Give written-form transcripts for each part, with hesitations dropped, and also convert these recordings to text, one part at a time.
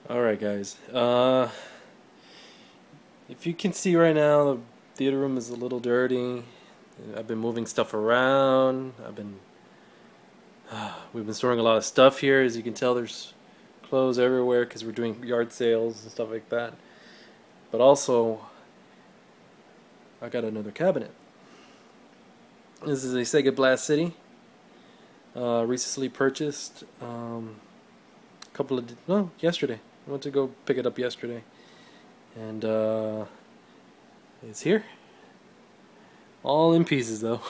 Alright guys, if you can see right now, the theater room is a little dirty. I've been moving stuff around. We've been storing a lot of stuff here. As you can tell, there's clothes everywhere because we're doing yard sales and stuff like that. But also, I got another cabinet. This is a Sega Blast City. Recently purchased. Yesterday. I went to go pick it up yesterday, and it's here. All in pieces though.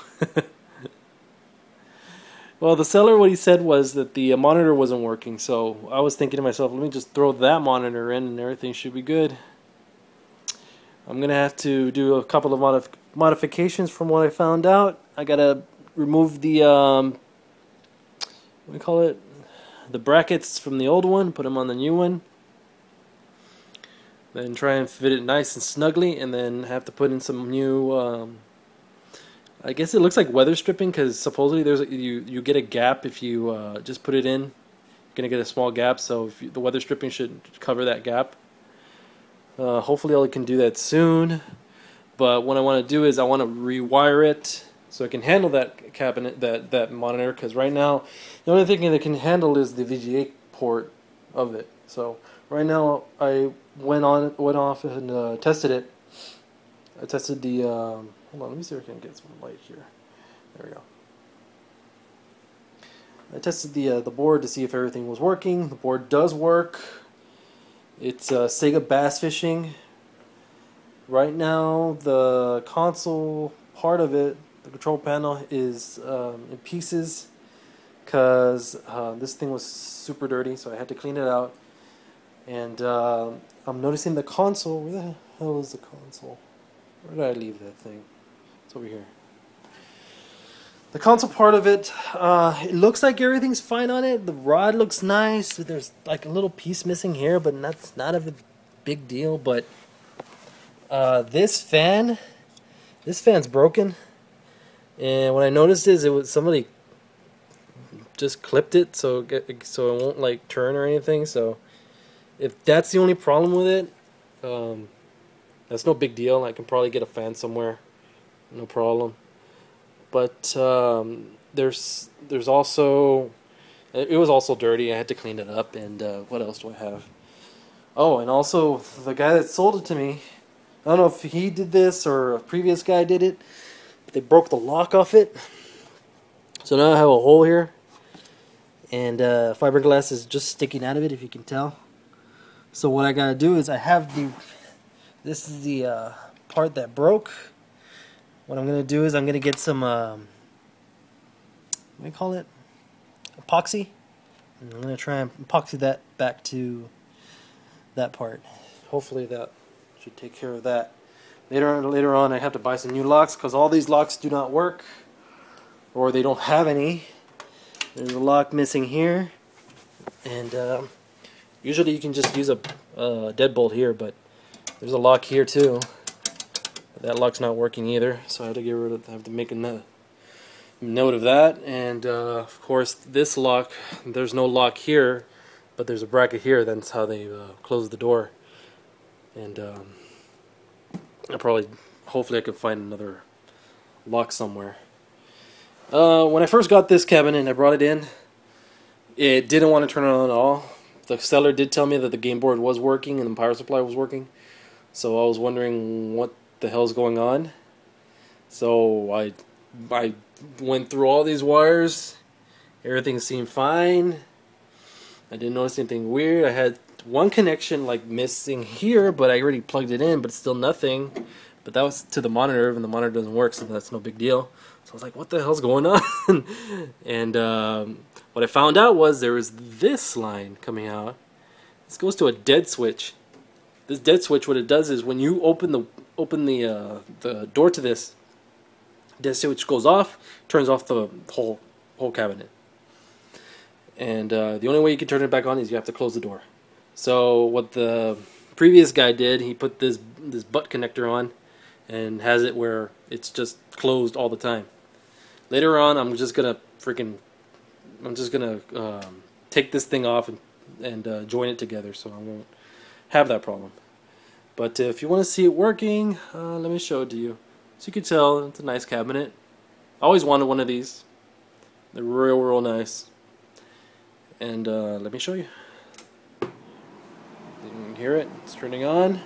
Well, the seller, what he said was that the monitor wasn't working, so I was thinking to myself, let me just throw that monitor in and everything should be good. I'm gonna have to do a couple of modifications from what I found out. I gotta remove the what do you call it, the brackets from the old one, put them on the new one, then try and fit it nice and snugly, and then have to put in some new I guess it looks like weather stripping, because supposedly you get a gap if you just put it in. You're gonna get a small gap, so the weather stripping should cover that gap. Hopefully I can do that soon. But what I want to do is I want to rewire it so I can handle that cabinet, that monitor, because right now the only thing that it can handle is the VGA port of it. So right now I went off and tested it. I tested the hold on, let me see if I can get some light here. There we go. I tested the board to see if everything was working. The board does work. It's Sega Bass Fishing. Right now, the console part of it, the control panel, is in pieces because this thing was super dirty, so I had to clean it out. And I'm noticing the console. Where the hell is the console? Where did I leave that thing? It's over here. The console part of it, it looks like everything's fine on it. The rod looks nice. There's like a little piece missing here, but that's not a big deal. But this fan's broken. And what I noticed is somebody just clipped it so it won't like turn or anything. So if that's the only problem with it, that's no big deal. I can probably get a fan somewhere, no problem. But there's also, it was also dirty. I had to clean it up. And what else do I have? Oh, and also the guy that sold it to me, I don't know if he did this or a previous guy did it, but they broke the lock off it. So now I have a hole here, and fiberglass is just sticking out of it, if you can tell. So what I gotta do is this is the part that broke. What I'm going to do is I'm going to get some, what do you call it? Epoxy. And I'm going to try and epoxy that back to that part. Hopefully that should take care of that. Later on I have to buy some new locks because all these locks do not work, or they don't have any. There's a lock missing here, and usually you can just use a deadbolt here, but there's a lock here too. That lock's not working either, so I have to make a note of that. And of course, this lock, there's no lock here, but there's a bracket here. That's how they close the door. And hopefully I can find another lock somewhere. When I first got this cabinet and I brought it in, it didn't want to turn on at all. The seller did tell me that the game board was working and the power supply was working, so I was wondering what the hell's going on. So I went through all these wires. Everything seemed fine. I didn't notice anything weird. I had one connection like missing here, but I already plugged it in, but it's still nothing. But that was to the monitor, and the monitor doesn't work, so that's no big deal. So I was like, what the hell's going on? And what I found out was there was this line coming out. This goes to a dead switch. This dead switch, what it does is when you open the door to this, dead switch goes off, turns off the whole cabinet. And the only way you can turn it back on is you have to close the door. So what the previous guy did, he put this butt connector on and has it where it's just closed all the time. Later on, I'm just gonna take this thing off and and join it together, so I won't have that problem. But if you want to see it working, let me show it to you. So you can tell it's a nice cabinet. I always wanted one of these. They're real nice. And let me show you. You can hear it. It's turning on.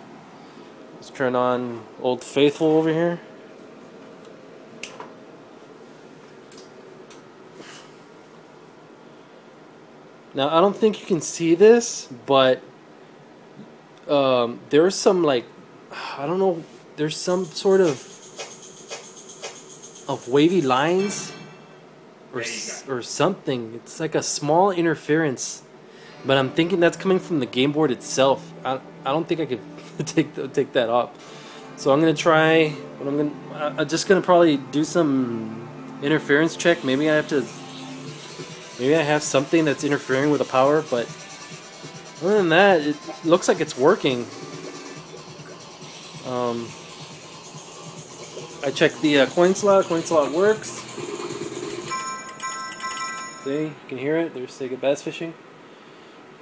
Let's turn on Old Faithful over here. Now I don't think you can see this, but there's some, like, I don't know, there's some sort of wavy lines or something. It's like a small interference, but I'm thinking that's coming from the game board itself. I don't think I could take that off. So I'm gonna try. I'm just gonna probably do some interference check. Maybe I have something that's interfering with the power, but other than that, it looks like it's working. I checked the coin slot. Coin slot works. See, you can hear it. There's Sega Bass Fishing,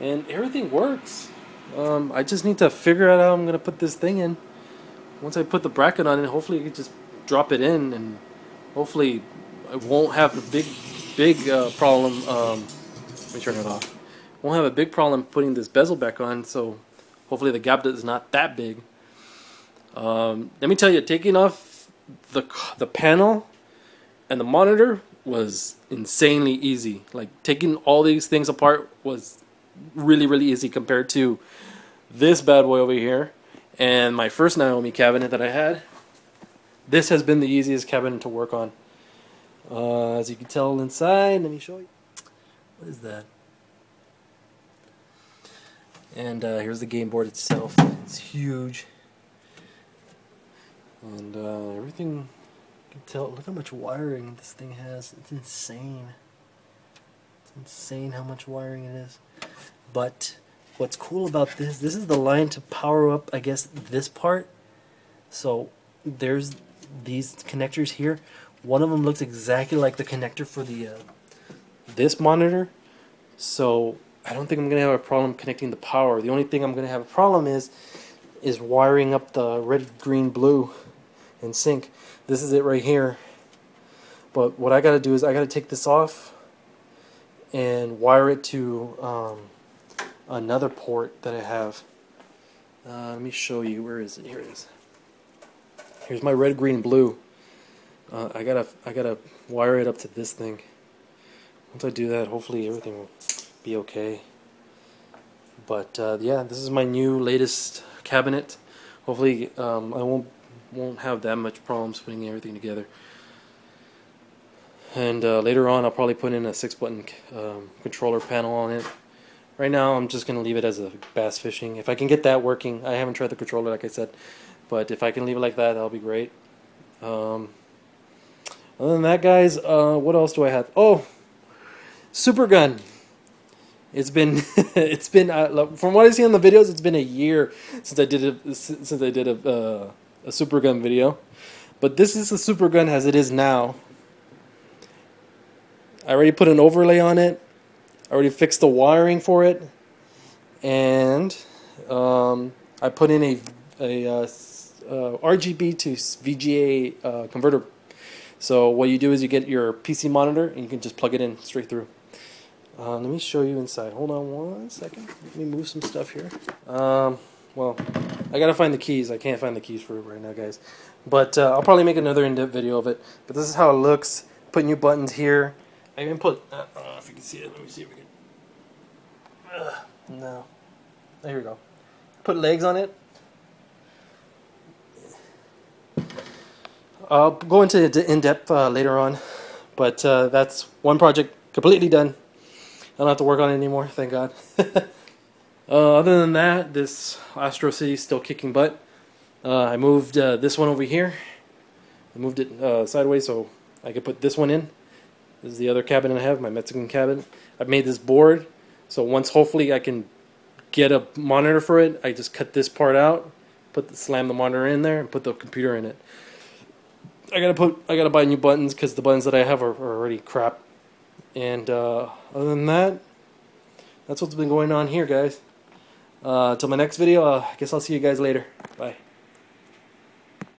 and everything works. I just need to figure out how I'm gonna put this thing in. Once I put the bracket on it, hopefully I can just drop it in, and hopefully I won't have a big problem. Let me turn it off. Won't have a big problem putting this bezel back on. So hopefully the gap is not that big. Let me tell you, taking off the panel and the monitor was insanely easy. Like, taking all these things apart was really easy compared to this bad boy over here and my first Naomi cabinet that I had. This has been the easiest cabinet to work on. As you can tell inside, let me show you. What is that? And here's the game board itself. It's huge. And everything, you can tell, look how much wiring this thing has. It's insane. It's insane how much wiring it is. But what's cool about this is the line to power up, I guess, this part. So there's these connectors here. One of them looks exactly like the connector for the this monitor. So I don't think I'm going to have a problem connecting the power. The only thing I'm going to have a problem is wiring up the red, green, blue in sync. This is it right here. But what I got to do is I got to take this off and wire it to another port that I have. Let me show you. Where is it? Here it is. Here's my red, green, blue. I gotta wire it up to this thing. Once I do that, hopefully everything will be okay. But yeah, this is my new latest cabinet. Hopefully I won't have that much problems putting everything together. And later on I'll probably put in a 6-button controller panel on it. Right now I'm just gonna leave it as a bass fishing. If I can get that working, I haven't tried the controller like I said, but if I can leave it like that, that'll be great. Other than that, guys, what else do I have? Oh, Super Gun. It's been from what I see on the videos, it's been a year since I did a Super Gun video. But this is the Super Gun as it is now. I already put an overlay on it. I already fixed the wiring for it, and I put in a RGB to VGA converter. So what you do is you get your PC monitor and you can just plug it in straight through. Let me show you inside. Hold on one second. Let me move some stuff here. Well, I gotta find the keys. I can't find the keys for it right now, guys. But I'll probably make another in-depth video of it. But this is how it looks. Put new buttons here. I even put, I don't know if you can see it. Let me see if we can. No. There we go. Put legs on it. I'll go into in-depth later on. But that's one project completely done. I don't have to work on it anymore, thank God. Other than that, this Astro City is still kicking butt. I moved this one over here. I moved it sideways so I could put this one in. This is the other cabinet I have, my Mexican cabinet. I've made this board, so once hopefully I can get a monitor for it, I just cut this part out, slam the monitor in there, and put the computer in it. I gotta buy new buttons because the buttons that I have are already crap. And other than that, That's what's been going on here, guys. Till my next video, I guess I'll see you guys later. Bye.